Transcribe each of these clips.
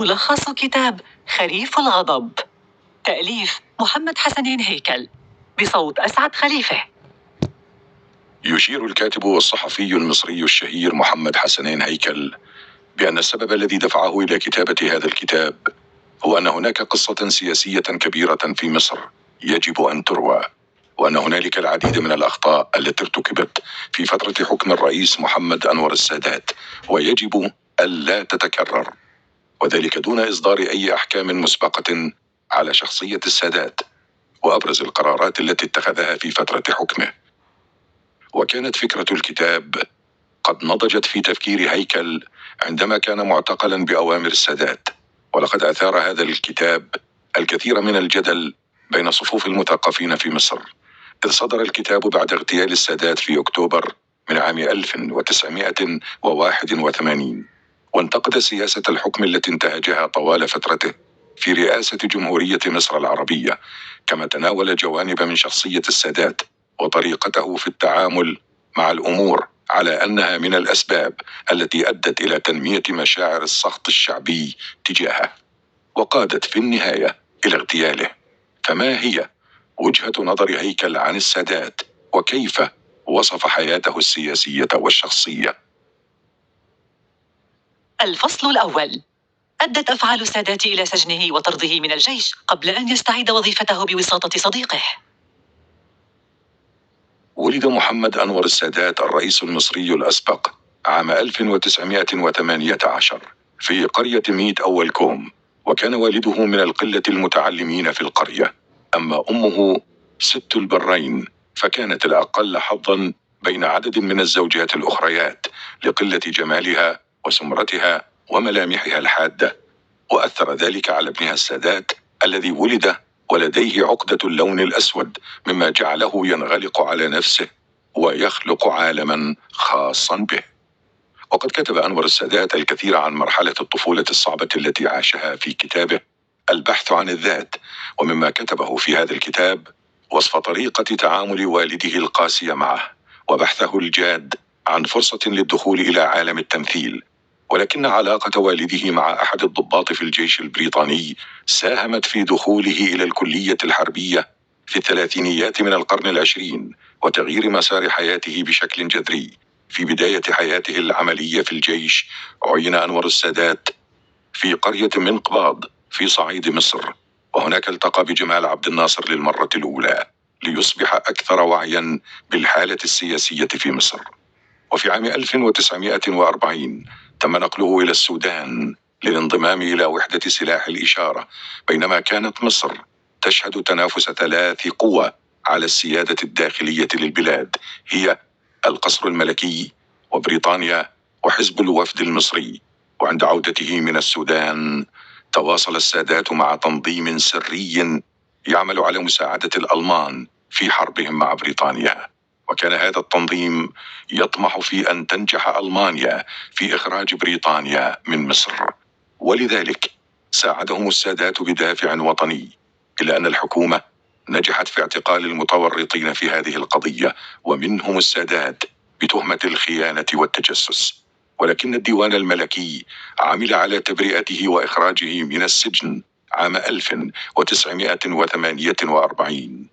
ملخص كتاب خريف الغضب، تأليف محمد حسنين هيكل، بصوت أسعد خليفة. يشير الكاتب والصحفي المصري الشهير محمد حسنين هيكل بأن السبب الذي دفعه إلى كتابة هذا الكتاب هو أن هناك قصة سياسية كبيرة في مصر يجب أن تروى، وأن هنالك العديد من الأخطاء التي ارتكبت في فترة حكم الرئيس محمد أنور السادات ويجب ألا تتكرر، وذلك دون إصدار أي أحكام مسبقة على شخصية السادات وأبرز القرارات التي اتخذها في فترة حكمه. وكانت فكرة الكتاب قد نضجت في تفكير هيكل عندما كان معتقلا بأوامر السادات، ولقد أثار هذا الكتاب الكثير من الجدل بين صفوف المثقفين في مصر، إذ صدر الكتاب بعد اغتيال السادات في أكتوبر من عام 1981، وانتقد سياسة الحكم التي انتهجها طوال فترته في رئاسة جمهورية مصر العربية، كما تناول جوانب من شخصية السادات وطريقته في التعامل مع الأمور على أنها من الأسباب التي أدت إلى تنمية مشاعر السخط الشعبي تجاهه وقادت في النهاية إلى اغتياله. فما هي وجهة نظر هيكل عن السادات وكيف وصف حياته السياسية والشخصية؟ الفصل الأول: أدت أفعال السادات إلى سجنه وطرده من الجيش قبل أن يستعيد وظيفته بوساطة صديقه. ولد محمد أنور السادات الرئيس المصري الأسبق عام 1918 في قرية ميت أول كوم، وكان والده من القلة المتعلمين في القرية، أما أمه ست البرين فكانت الأقل حظا بين عدد من الزوجات الأخريات لقلة جمالها وسمرتها وملامحها الحادة، وأثر ذلك على ابنها السادات الذي ولد ولديه عقدة اللون الأسود، مما جعله ينغلق على نفسه ويخلق عالما خاصا به. وقد كتب أنور السادات الكثير عن مرحلة الطفولة الصعبة التي عاشها في كتابه البحث عن الذات، ومما كتبه في هذا الكتاب وصف طريقة تعامل والده القاسية معه وبحثه الجاد عن فرصة للدخول إلى عالم التمثيل، ولكن علاقة والده مع أحد الضباط في الجيش البريطاني ساهمت في دخوله إلى الكلية الحربية في الثلاثينيات من القرن العشرين وتغيير مسار حياته بشكل جذري. في بداية حياته العملية في الجيش عين أنور السادات في قرية منقباض في صعيد مصر، وهناك التقى بجمال عبد الناصر للمرة الأولى ليصبح أكثر وعيا بالحالة السياسية في مصر. وفي عام 1940 تم نقله إلى السودان للانضمام إلى وحدة سلاح الإشارة، بينما كانت مصر تشهد تنافس ثلاث قوى على السيادة الداخلية للبلاد، هي القصر الملكي وبريطانيا وحزب الوفد المصري. وعند عودته من السودان تواصل السادات مع تنظيم سري يعمل على مساعدة الألمان في حربهم مع بريطانيا، وكان هذا التنظيم يطمح في أن تنجح ألمانيا في إخراج بريطانيا من مصر، ولذلك ساعدهم السادات بدافع وطني، إلا أن الحكومة نجحت في اعتقال المتورطين في هذه القضية ومنهم السادات بتهمة الخيانة والتجسس، ولكن الديوان الملكي عمل على تبرئته وإخراجه من السجن عام 1948،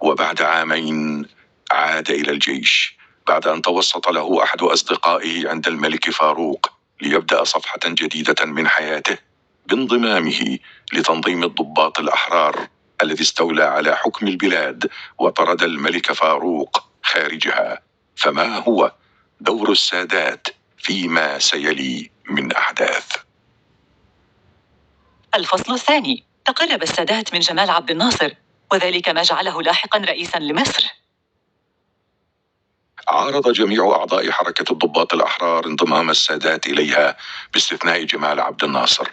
وبعد عامين عاد إلى الجيش بعد أن توسط له أحد أصدقائه عند الملك فاروق ليبدأ صفحة جديدة من حياته بانضمامه لتنظيم الضباط الأحرار الذي استولى على حكم البلاد وطرد الملك فاروق خارجها. فما هو دور السادات فيما سيلي من أحداث؟ الفصل الثاني: تقرب السادات من جمال عبد الناصر، وذلك ما جعله لاحقا رئيسا لمصر. عارض جميع أعضاء حركة الضباط الأحرار انضمام السادات إليها باستثناء جمال عبد الناصر،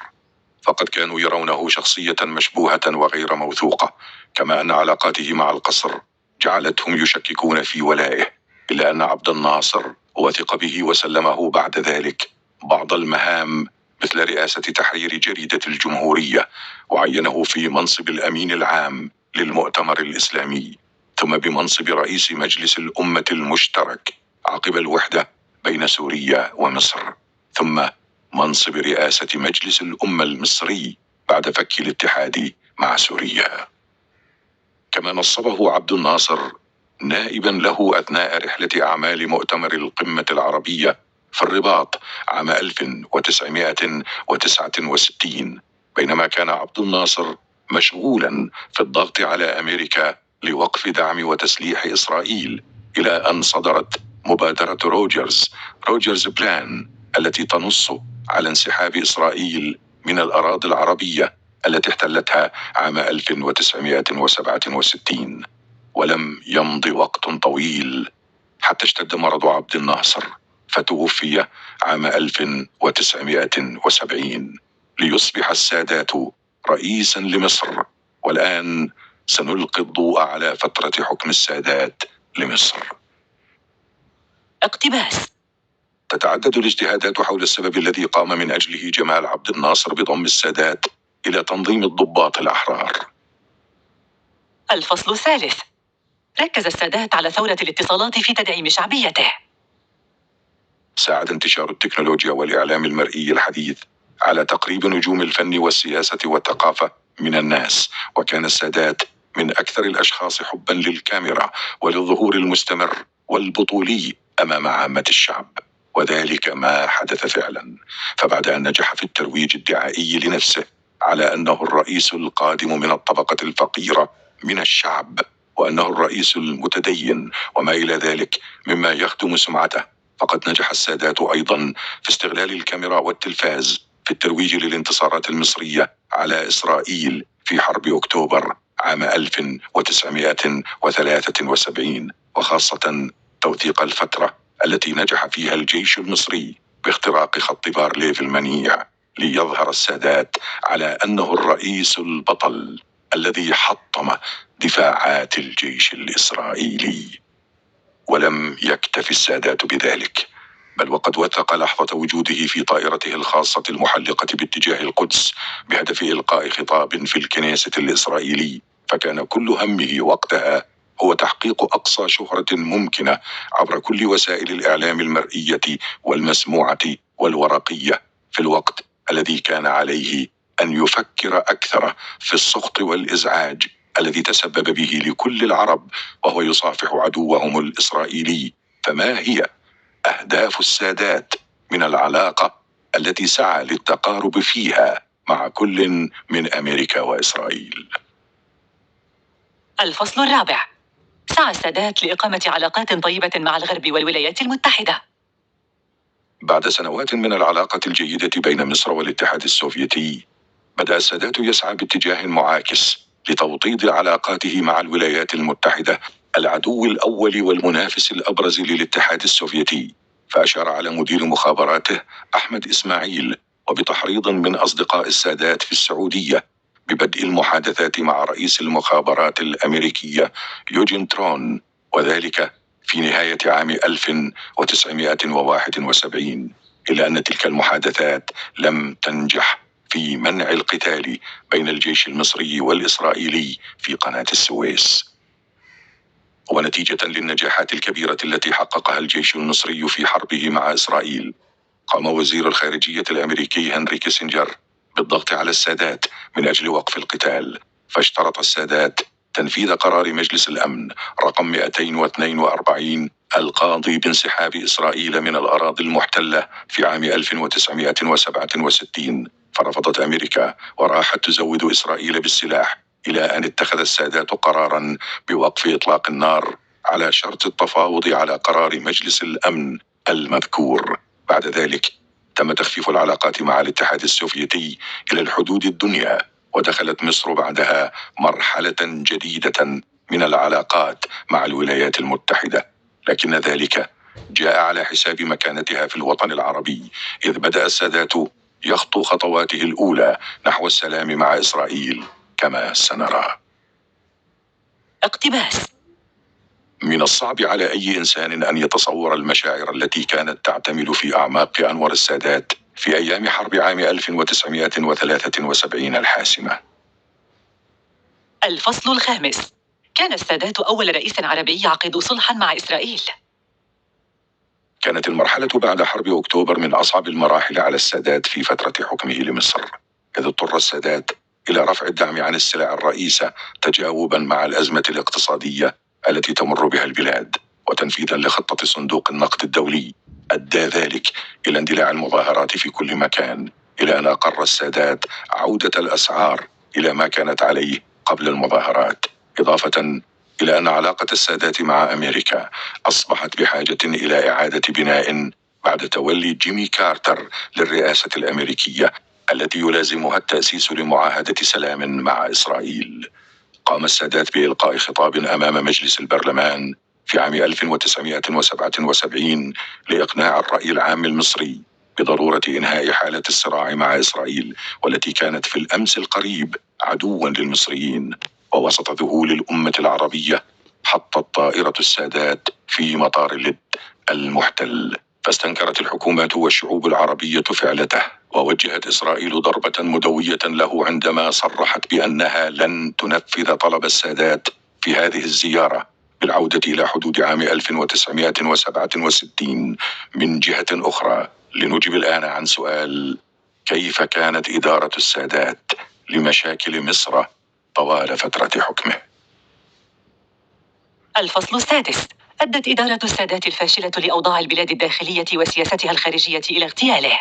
فقد كانوا يرونه شخصية مشبوهة وغير موثوقة، كما أن علاقاته مع القصر جعلتهم يشككون في ولائه، إلا أن عبد الناصر وثق به وسلمه بعد ذلك بعض المهام مثل رئاسة تحرير جريدة الجمهورية، وعينه في منصب الأمين العام للمؤتمر الإسلامي، ثم بمنصب رئيس مجلس الأمة المشترك عقب الوحدة بين سوريا ومصر، ثم منصب رئاسة مجلس الأمة المصري بعد فك الاتحاد مع سوريا. كما نصبه عبد الناصر نائبا له أثناء رحلة أعمال مؤتمر القمة العربية في الرباط عام 1969، بينما كان عبد الناصر مشغولا في الضغط على أمريكا لوقف دعم وتسليح إسرائيل، إلى أن صدرت مبادرة روجرز بلان التي تنص على انسحاب إسرائيل من الأراضي العربية التي احتلتها عام 1967. ولم يمض وقت طويل حتى اشتد مرض عبد الناصر، فتوفي عام 1970 ليصبح السادات رئيسا لمصر. والآن سنلقي الضوء على فترة حكم السادات لمصر. اقتباس: تتعدد الاجتهادات حول السبب الذي قام من أجله جمال عبد الناصر بضم السادات إلى تنظيم الضباط الأحرار. الفصل الثالث: ركز السادات على ثورة الاتصالات في تدعيم شعبيته. ساعد انتشار التكنولوجيا والإعلام المرئي الحديث على تقريب نجوم الفن والسياسة والثقافة من الناس، وكان السادات من أكثر الأشخاص حبا للكاميرا وللظهور المستمر والبطولي أمام عامة الشعب، وذلك ما حدث فعلا. فبعد أن نجح في الترويج الدعائي لنفسه على أنه الرئيس القادم من الطبقة الفقيرة من الشعب، وأنه الرئيس المتدين وما إلى ذلك مما يخدم سمعته، فقد نجح السادات أيضا في استغلال الكاميرا والتلفاز في الترويج للانتصارات المصرية على إسرائيل في حرب أكتوبر عام 1973، وخاصة توثيق الفترة التي نجح فيها الجيش المصري باختراق خط بارليف المنيع، ليظهر السادات على أنه الرئيس البطل الذي حطم دفاعات الجيش الإسرائيلي. ولم يكتف السادات بذلك، بل وقد وثق لحظة وجوده في طائرته الخاصة المحلقة باتجاه القدس بهدف إلقاء خطاب في الكنيسة الإسرائيلي، فكان كل همه وقتها هو تحقيق أقصى شهرة ممكنة عبر كل وسائل الإعلام المرئية والمسموعة والورقية، في الوقت الذي كان عليه أن يفكر أكثر في السخط والإزعاج الذي تسبب به لكل العرب وهو يصافح عدوهم الإسرائيلي. فما هي أهداف السادات من العلاقة التي سعى للتقارب فيها مع كل من أمريكا وإسرائيل؟ الفصل الرابع: سعى السادات لإقامة علاقات طيبة مع الغرب والولايات المتحدة. بعد سنوات من العلاقة الجيدة بين مصر والاتحاد السوفيتي، بدأ السادات يسعى باتجاه معاكس لتوطيد علاقاته مع الولايات المتحدة، العدو الأول والمنافس الأبرز للاتحاد السوفيتي. فأشار على مدير مخابراته أحمد إسماعيل وبتحريض من أصدقاء السادات في السعودية ببدء المحادثات مع رئيس المخابرات الأمريكية يوجين ترون، وذلك في نهاية عام 1971، إلا أن تلك المحادثات لم تنجح في منع القتال بين الجيش المصري والإسرائيلي في قناة السويس. ونتيجة للنجاحات الكبيرة التي حققها الجيش المصري في حربه مع إسرائيل، قام وزير الخارجية الأمريكي هنري كيسنجر بالضغط على السادات من أجل وقف القتال، فاشترط السادات تنفيذ قرار مجلس الأمن رقم 242 القاضي بانسحاب إسرائيل من الأراضي المحتلة في عام 1967. فرفضت أمريكا وراحت تزود إسرائيل بالسلاح، إلى أن اتخذ السادات قرارا بوقف إطلاق النار على شرط التفاوض على قرار مجلس الأمن المذكور. بعد ذلك تم تخفيف العلاقات مع الاتحاد السوفيتي إلى الحدود الدنيا، ودخلت مصر بعدها مرحلة جديدة من العلاقات مع الولايات المتحدة، لكن ذلك جاء على حساب مكانتها في الوطن العربي، إذ بدأ السادات يخطو خطواته الأولى نحو السلام مع إسرائيل كما سنرى. اقتباس: من الصعب على أي إنسان أن يتصور المشاعر التي كانت تعتمل في أعماق أنور السادات في أيام حرب عام 1973 الحاسمة. الفصل الخامس: كان السادات أول رئيس عربي يعقد صلحا مع إسرائيل. كانت المرحلة بعد حرب أكتوبر من أصعب المراحل على السادات في فترة حكمه لمصر، إذ اضطر السادات إلى رفع الدعم عن السلع الرئيسة تجاوبا مع الأزمة الاقتصادية التي تمر بها البلاد، وتنفيذا لخطة صندوق النقد الدولي. أدى ذلك إلى اندلاع المظاهرات في كل مكان، إلى أن أقر السادات عودة الأسعار إلى ما كانت عليه قبل المظاهرات، إضافة إلى أن علاقة السادات مع أمريكا أصبحت بحاجة إلى إعادة بناء بعد تولي جيمي كارتر للرئاسة الأمريكية التي يلازمها التأسيس لمعاهدة سلام مع إسرائيل. قام السادات بإلقاء خطاب أمام مجلس البرلمان في عام 1977 لإقناع الرأي العام المصري بضرورة إنهاء حالة الصراع مع إسرائيل، والتي كانت في الأمس القريب عدوا للمصريين. ووسط ذهول الأمة العربية حطت طائرة السادات في مطار اللد المحتل، فاستنكرت الحكومات والشعوب العربية فعلته، ووجهت إسرائيل ضربة مدوية له عندما صرحت بأنها لن تنفذ طلب السادات في هذه الزيارة بالعودة إلى حدود عام 1967. من جهة أخرى، لنجب الآن عن سؤال: كيف كانت إدارة السادات لمشاكل مصر طوال فترة حكمه؟ الفصل السادس: أدت إدارة السادات الفاشلة لأوضاع البلاد الداخلية وسياستها الخارجية إلى اغتياله.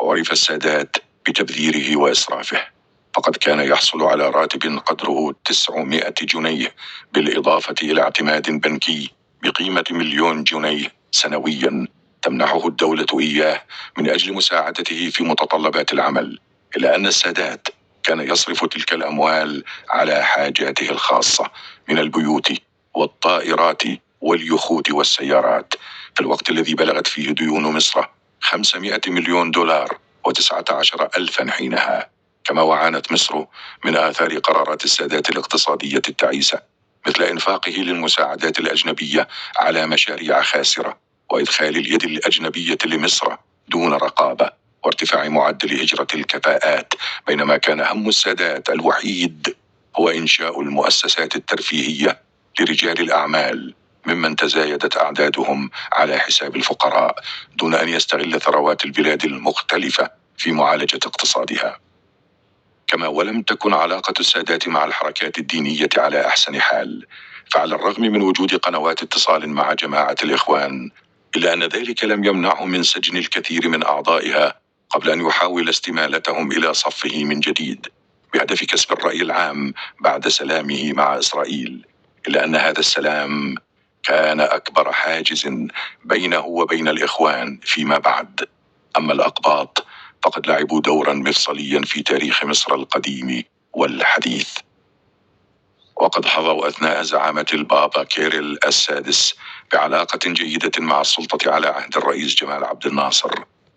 عرف السادات بتبذيره وإسرافه، فقد كان يحصل على راتب قدره 900 جنيه، بالإضافة إلى اعتماد بنكي بقيمة 1,000,000 جنيه سنويا تمنحه الدولة إياه من أجل مساعدته في متطلبات العمل، إلا أن السادات كان يصرف تلك الأموال على حاجاته الخاصة من البيوت والطائرات واليخوت والسيارات، في الوقت الذي بلغت فيه ديون مصر 500 مليون دولار و19,000 حينها. كما وعانت مصر من آثار قرارات السادات الاقتصادية التعيسة، مثل إنفاقه للمساعدات الأجنبية على مشاريع خاسرة، وإدخال اليد الأجنبية لمصر دون رقابة، وارتفاع معدل هجرة الكفاءات، بينما كان هم السادات الوحيد هو إنشاء المؤسسات الترفيهية لرجال الأعمال ممن تزايدت أعدادهم على حساب الفقراء، دون أن يستغل ثروات البلاد المختلفة في معالجة اقتصادها. كما ولم تكن علاقة السادات مع الحركات الدينية على أحسن حال، فعلى الرغم من وجود قنوات اتصال مع جماعة الإخوان، إلا أن ذلك لم يمنعه من سجن الكثير من أعضائها قبل أن يحاول استمالتهم إلى صفه من جديد بهدف كسب الرأي العام بعد سلامه مع إسرائيل، إلا أن هذا السلام كان أكبر حاجز بينه وبين الإخوان فيما بعد. أما الأقباط فقد لعبوا دورا مفصليا في تاريخ مصر القديم والحديث، وقد حظوا أثناء زعامة البابا كيرل السادس بعلاقة جيدة مع السلطة على عهد الرئيس جمال عبد الناصر،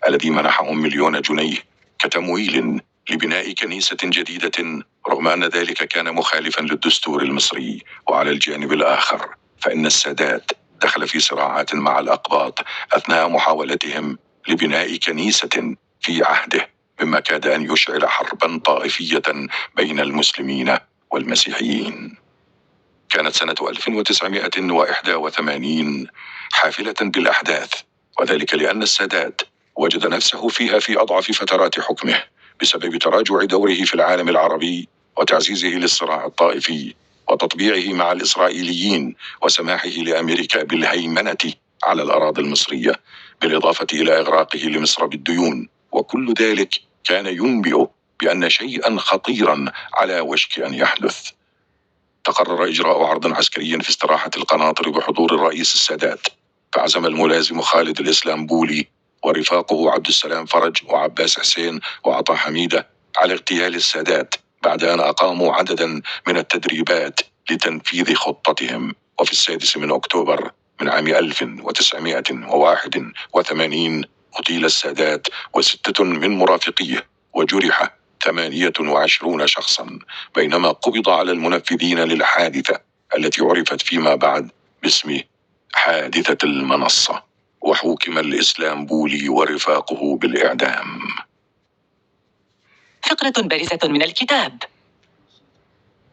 الذي منحهم 1,000,000 جنيه كتمويل لبناء كنيسة جديدة، رغم أن ذلك كان مخالفا للدستور المصري. وعلى الجانب الآخر، فإن السادات دخل في صراعات مع الأقباط أثناء محاولتهم لبناء كنيسة في عهده، مما كاد أن يشعل حربا طائفية بين المسلمين والمسيحيين. كانت سنة 1981 حافلة بالأحداث، وذلك لأن السادات وجد نفسه فيها في أضعف فترات حكمه بسبب تراجع دوره في العالم العربي وتعزيزه للصراع الطائفي وتطبيعه مع الإسرائيليين وسماحه لأمريكا بالهيمنة على الأراضي المصرية، بالإضافة إلى إغراقه لمصر بالديون، وكل ذلك كان ينبئ بأن شيئا خطيرا على وشك أن يحدث. تقرر إجراء عرض عسكري في استراحة القناطر بحضور الرئيس السادات، فعزم الملازم خالد الإسلامبولي ورفاقه عبد السلام فرج وعباس حسين وعطا حميدة على اغتيال السادات بعد أن أقاموا عددا من التدريبات لتنفيذ خطتهم. وفي 6 أكتوبر من عام 1981 اغتيل السادات و6 من مرافقيه، وجرح 28 شخصا، بينما قبض على المنفذين للحادثة التي عرفت فيما بعد باسم حادثة المنصة، وحوكم الإسلامبولي ورفاقه بالإعدام. فقرة بارزة من الكتاب.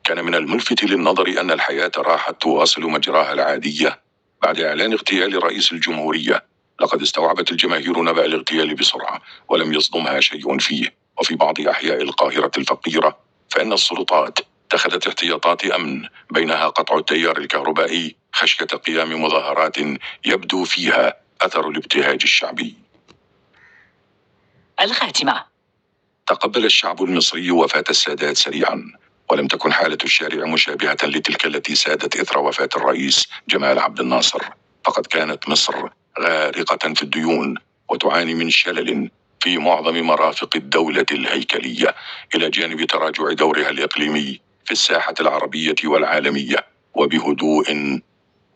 كان من الملفت للنظر أن الحياة راحت تواصل مجراها العادية بعد إعلان اغتيال رئيس الجمهورية، لقد استوعبت الجماهير نبأ الاغتيال بسرعة ولم يصدمها شيء فيه. وفي بعض أحياء القاهرة الفقيرة فإن السلطات اتخذت احتياطات أمن، بينها قطع التيار الكهربائي خشية قيام مظاهرات يبدو فيها أثر الابتهاج الشعبي. الخاتمة. تقبل الشعب المصري وفاة السادات سريعا، ولم تكن حالة الشارع مشابهة لتلك التي سادت إثر وفاة الرئيس جمال عبد الناصر، فقد كانت مصر غارقة في الديون وتعاني من شلل في معظم مرافق الدولة الهيكلية، إلى جانب تراجع دورها الإقليمي في الساحة العربية والعالمية. وبهدوء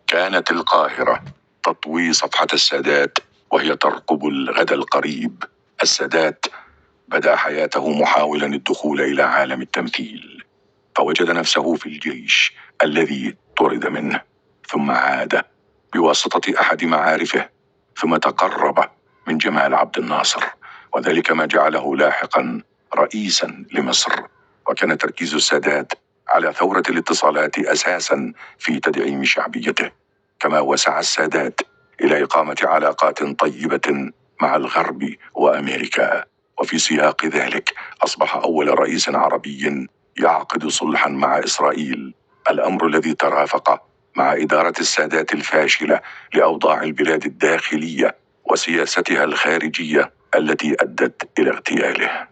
كانت القاهرة تطوي صفحة السادات وهي ترقب الغد القريب. السادات بدأ حياته محاولا الدخول إلى عالم التمثيل، فوجد نفسه في الجيش الذي طرد منه، ثم عاد بواسطة أحد معارفه، ثم تقرب من جمال عبد الناصر، وذلك ما جعله لاحقا رئيسا لمصر. وكان تركيز السادات على ثورة الاتصالات أساسا في تدعيم شعبيته، كما وسع السادات إلى إقامة علاقات طيبة مع الغرب وأمريكا. وفي سياق ذلك أصبح أول رئيس عربي يعقد صلحا مع إسرائيل، الأمر الذي ترافق مع إدارة السادات الفاشلة لأوضاع البلاد الداخلية وسياستها الخارجية التي أدت إلى اغتياله.